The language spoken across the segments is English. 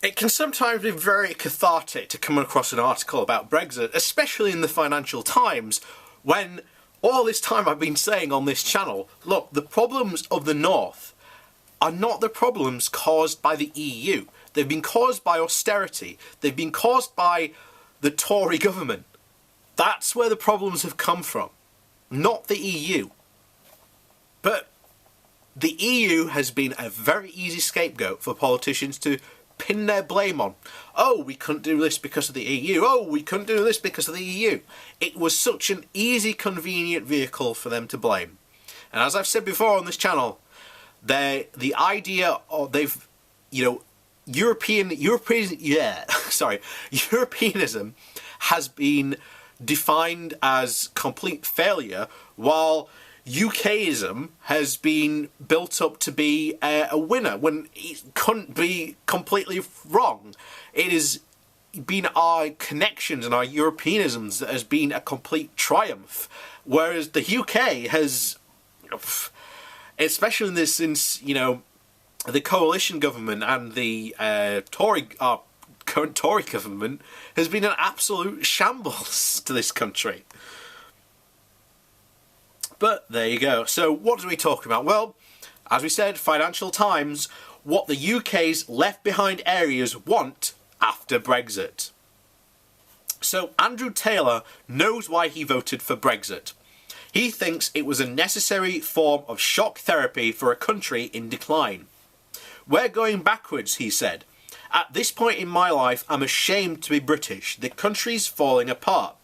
It can sometimes be very cathartic to come across an article about Brexit, especially in the Financial Times, when all this time I've been saying on this channel, look, the problems of the North are not the problems caused by the EU. They've been caused by austerity. They've been caused by the Tory government. That's where the problems have come from, not the EU. But the EU has been a very easy scapegoat for politicians to pin their blame on. Oh, we couldn't do this because of the EU. Oh, we couldn't do this because of the EU. It was such an easy, convenient vehicle for them to blame. And as I've said before on this channel, the idea of Europeanism has been defined as complete failure, while UKism has been built up to be a winner, when it couldn't be completely wrong. It has been our connections and our Europeanisms that has been a complete triumph, whereas the UK has, especially since the coalition government and the current Tory government, has been an absolute shambles to this country. But there you go. So what are we talking about? Well, as we said, Financial Times, what the UK's left behind areas want after Brexit. So Andrew Taylor knows why he voted for Brexit. He thinks it was a necessary form of shock therapy for a country in decline. We're going backwards, he said. At this point in my life, I'm ashamed to be British. The country's falling apart.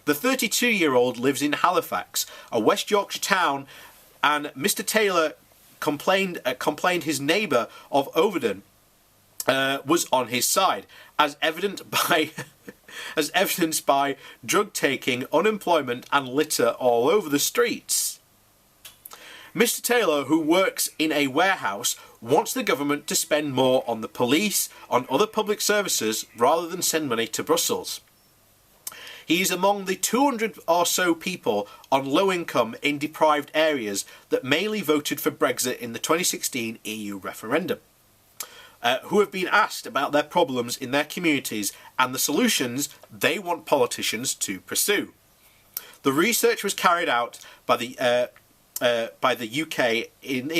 The 32-year-old lives in Halifax, a West Yorkshire town, and Mr. Taylor complained his neighbour of Overton was on his side, as evidenced by drug taking, unemployment and litter all over the streets. Mr. Taylor, who works in a warehouse, wants the government to spend more on the police, on other public services, rather than send money to Brussels. He is among the 200 or so people on low income in deprived areas that mainly voted for Brexit in the 2016 EU referendum, who have been asked about their problems in their communities and the solutions they want politicians to pursue. The research was carried out by the UK in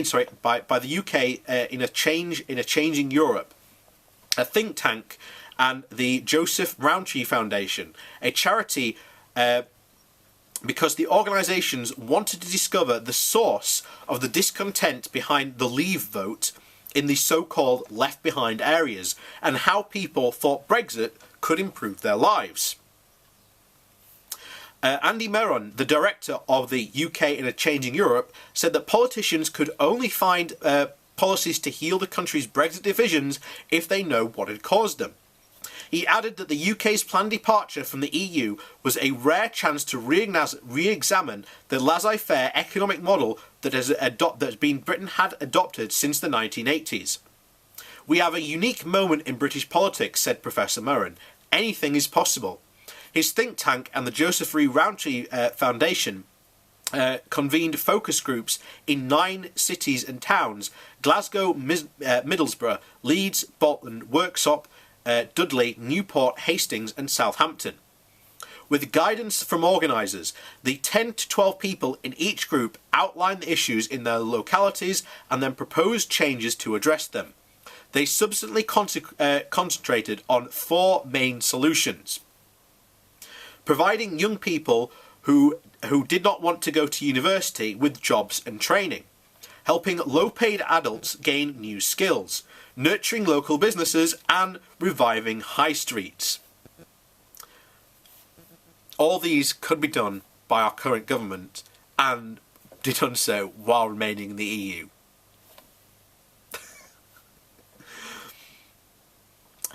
a changing Europe, a think tank, and the Joseph Rowntree Foundation, a charity, because the organisations wanted to discover the source of the discontent behind the Leave vote in the so-called left behind areas, and how people thought Brexit could improve their lives. Andy Meron, the director of the UK in a Changing Europe, said that politicians could only find policies to heal the country's Brexit divisions if they know what had caused them. He added that the UK's planned departure from the EU was a rare chance to re-examine the laissez-faire economic model that Britain had adopted since the 1980s. We have a unique moment in British politics, said Professor Meron. Anything is possible. His think tank and the Joseph Rowntree Foundation convened focus groups in 9 cities and towns: Glasgow, Middlesbrough, Leeds, Bolton, Worksop, Dudley, Newport, Hastings and Southampton. With guidance from organisers, the 10 to 12 people in each group outlined the issues in their localities and then proposed changes to address them. They subsequently concentrated on 4 main solutions: providing young people who did not want to go to university with jobs and training, helping low-paid adults gain new skills, nurturing local businesses and reviving high streets. All these could be done by our current government and done so while remaining in the EU.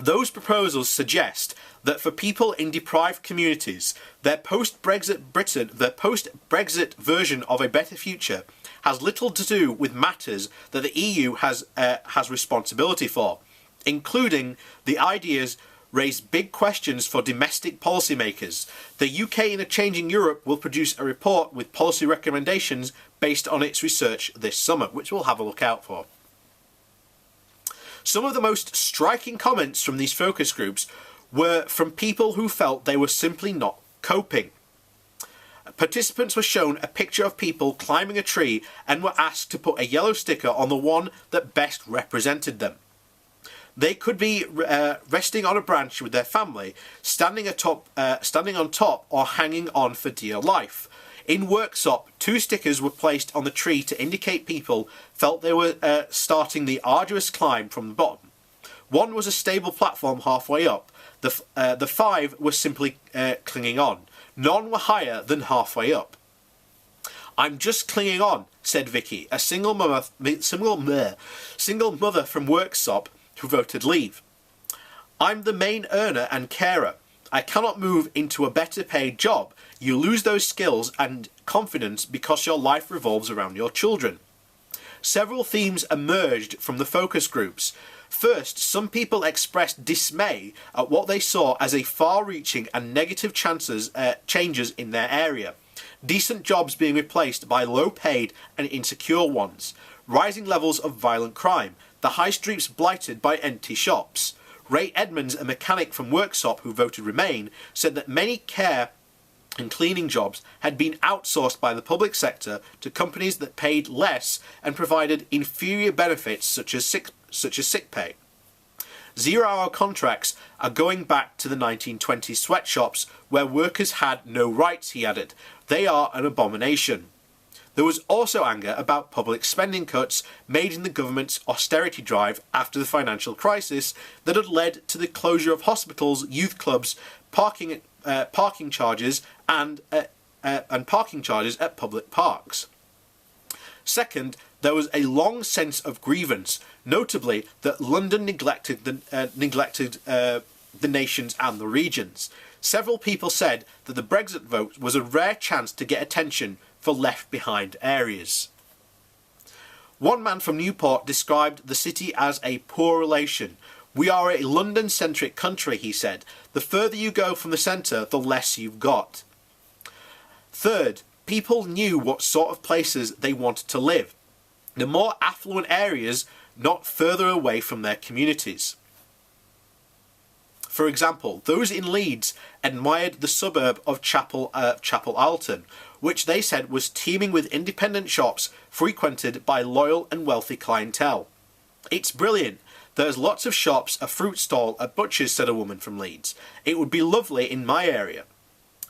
Those proposals suggest that for people in deprived communities, their post-Brexit version of a better future has little to do with matters that the EU has responsibility for, including the ideas raise big questions for domestic policymakers. The UK in a Changing Europe will produce a report with policy recommendations based on its research this summer, which we'll have a look out for. Some of the most striking comments from these focus groups were from people who felt they were simply not coping. Participants were shown a picture of people climbing a tree and were asked to put a yellow sticker on the one that best represented them. They could be resting on a branch with their family, standing on top, or hanging on for dear life. In Worksop, 2 stickers were placed on the tree to indicate people felt they were starting the arduous climb from the bottom. One was a stable platform halfway up. The 5 were simply clinging on. None were higher than halfway up. "I'm just clinging on," said Vicky, a single mother from Worksop who voted leave. "I'm the main earner and carer. I cannot move into a better paid job. You lose those skills and confidence because your life revolves around your children." Several themes emerged from the focus groups. First, some people expressed dismay at what they saw as a far-reaching and negative changes in their area. Decent jobs being replaced by low-paid and insecure ones. Rising levels of violent crime. The high streets blighted by empty shops. Ray Edmonds, a mechanic from Worksop who voted Remain, said that many care and cleaning jobs had been outsourced by the public sector to companies that paid less and provided inferior benefits such as sick pay. Zero-hour contracts are going back to the 1920s sweatshops where workers had no rights, he added. They are an abomination. There was also anger about public spending cuts made in the government's austerity drive after the financial crisis that had led to the closure of hospitals, youth clubs, parking charges and parking charges at public parks. Second, there was a long sense of grievance, notably that London neglected the nations and the regions. Several people said that the Brexit vote was a rare chance to get attention for left-behind areas. One man from Newport described the city as a poor relation. "We are a London-centric country," he said. "The further you go from the centre, the less you've got." Third, people knew what sort of places they wanted to live. The more affluent areas, not further away from their communities. For example, those in Leeds admired the suburb of Chapel Alton, which they said was teeming with independent shops frequented by loyal and wealthy clientele. "It's brilliant. There's lots of shops, a fruit stall, a butcher's," said a woman from Leeds. "It would be lovely in my area."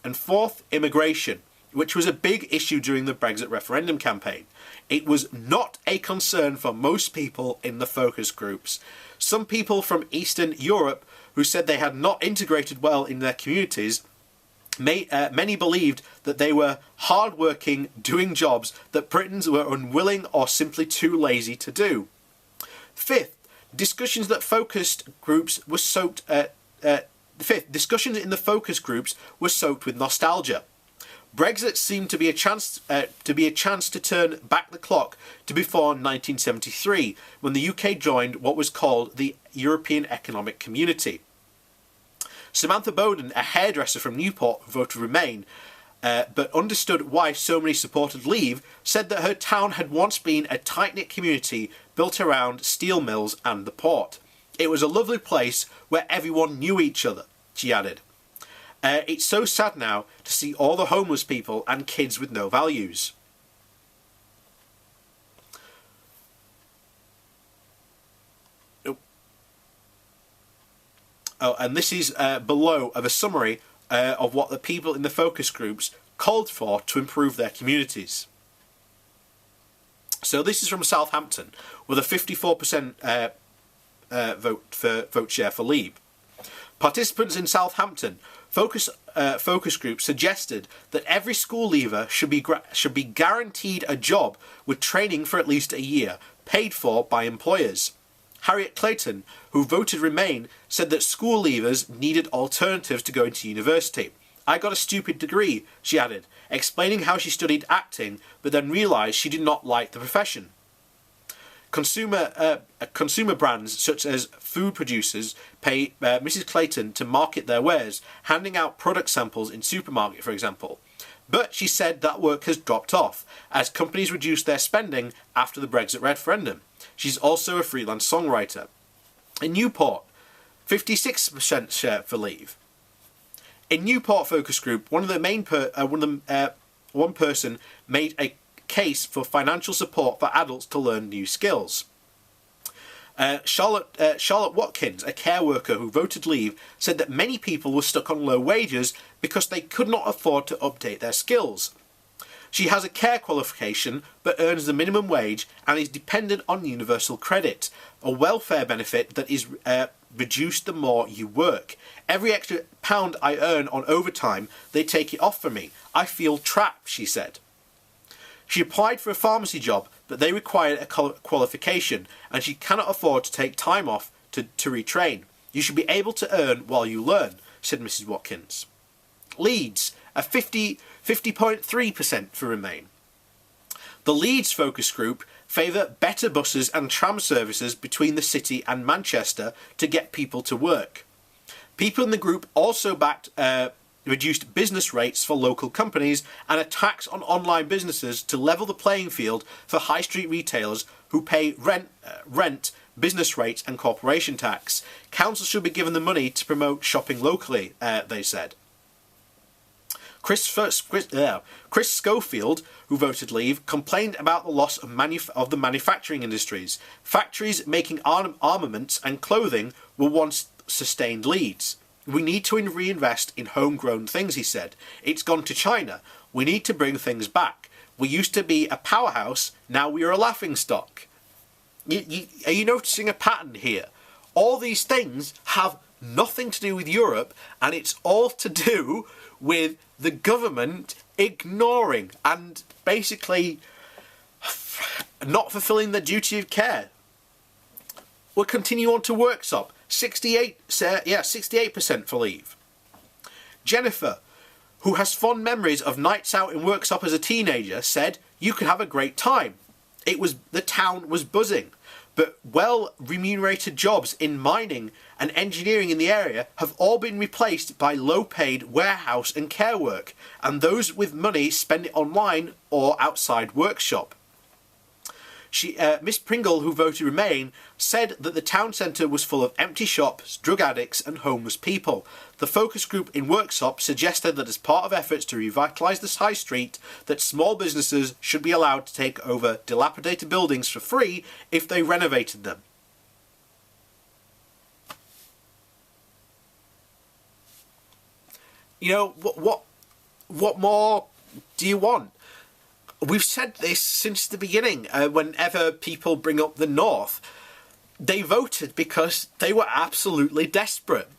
And fourth, immigration, which was a big issue during the Brexit referendum campaign. It was not a concern for most people in the focus groups. Some people from Eastern Europe who said they had not integrated well in their communities, many believed that they were hard-working, doing jobs that Britons were unwilling or simply too lazy to do. Fifth, discussions in the focus groups were soaked with nostalgia. Brexit seemed to be a chance to turn back the clock to before 1973, when the UK joined what was called the European Economic Community. Samantha Bowden, a hairdresser from Newport who voted Remain, but understood why so many supported Leave, said that her town had once been a tight-knit community built around steel mills and the port. "It was a lovely place where everyone knew each other," she added. "It's so sad now to see all the homeless people and kids with no values." Oh, and this is below of a summary of what the people in the focus groups called for to improve their communities. So this is from Southampton, with a 54% vote share for Leave. Participants in Southampton focus group suggested that every school leaver should be guaranteed a job with training for at least a year, paid for by employers. Harriet Clayton, who voted Remain, said that school leavers needed alternatives to going to university. "I got a stupid degree," she added, explaining how she studied acting but then realised she did not like the profession. Consumer brands such as food producers pay Mrs. Clayton to market their wares, handing out product samples in supermarket, for example. But she said that work has dropped off as companies reduced their spending after the Brexit referendum. She's also a freelance songwriter. In Newport, 56% share for leave. In Newport focus group, one person made a case for financial support for adults to learn new skills. Charlotte Watkins, a care worker who voted leave, said that many people were stuck on low wages because they could not afford to update their skills. She has a care qualification but earns the minimum wage and is dependent on universal credit, a welfare benefit that is reduced the more you work. Every extra pound I earn on overtime, they take it off from me. I feel trapped, she said. She applied for a pharmacy job, but they required a qualification, and she cannot afford to take time off to retrain. You should be able to earn while you learn, said Mrs. Watkins. Leeds, a 50.3% for Remain. The Leeds focus group favour better buses and tram services between the city and Manchester to get people to work. People in the group also backed reduced business rates for local companies and a tax on online businesses to level the playing field for high street retailers who pay rent, business rates and corporation tax. Councils should be given the money to promote shopping locally, they said. Chris Schofield, who voted leave, complained about the loss of the manufacturing industries. Factories making armaments and clothing were once sustained leads. We need to reinvest in homegrown things, he said. It's gone to China. We need to bring things back. We used to be a powerhouse, now we are a laughingstock. Are you noticing a pattern here? All these things have nothing to do with Europe, and it's all to do with the government ignoring and basically not fulfilling their duty of care. We'll continue on to Worksop. 68% for leave. Jennifer, who has fond memories of nights out in Worksop as a teenager, said, "You could have a great time. The town was buzzing, but well-remunerated jobs in mining and engineering in the area have all been replaced by low-paid warehouse and care work, and those with money spend it online or outside workshop." Miss Pringle, who voted Remain, said that the town centre was full of empty shops, drug addicts and homeless people. The focus group in Worksop suggested that as part of efforts to revitalise the high street, that small businesses should be allowed to take over dilapidated buildings for free if they renovated them. You know, what more do you want? We've said this since the beginning. Whenever people bring up the North, they voted because they were absolutely desperate.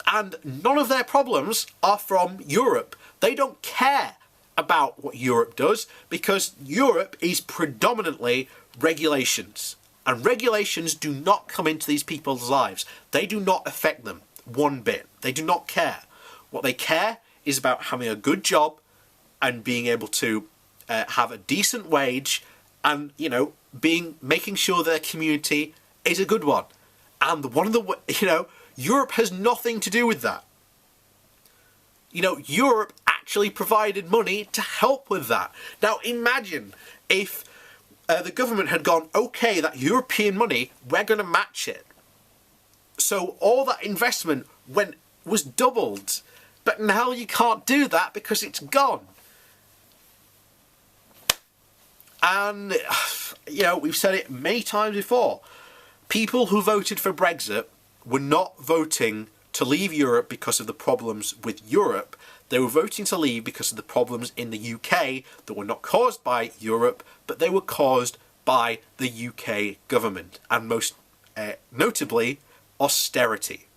And none of their problems are from Europe. They don't care about what Europe does because Europe is predominantly regulations. And regulations do not come into these people's lives. They do not affect them one bit. They do not care. What they care is about having a good job and being able to have a decent wage and, making sure their community is a good one. And Europe has nothing to do with that. Europe actually provided money to help with that. Now imagine if the government had gone, okay, that European money, we're going to match it. So all that investment was doubled. But now you can't do that because it's gone. And, we've said it many times before. People who voted for Brexit were not voting to leave Europe because of the problems with Europe. They were voting to leave because of the problems in the UK that were not caused by Europe, but they were caused by the UK government. And most notably, austerity.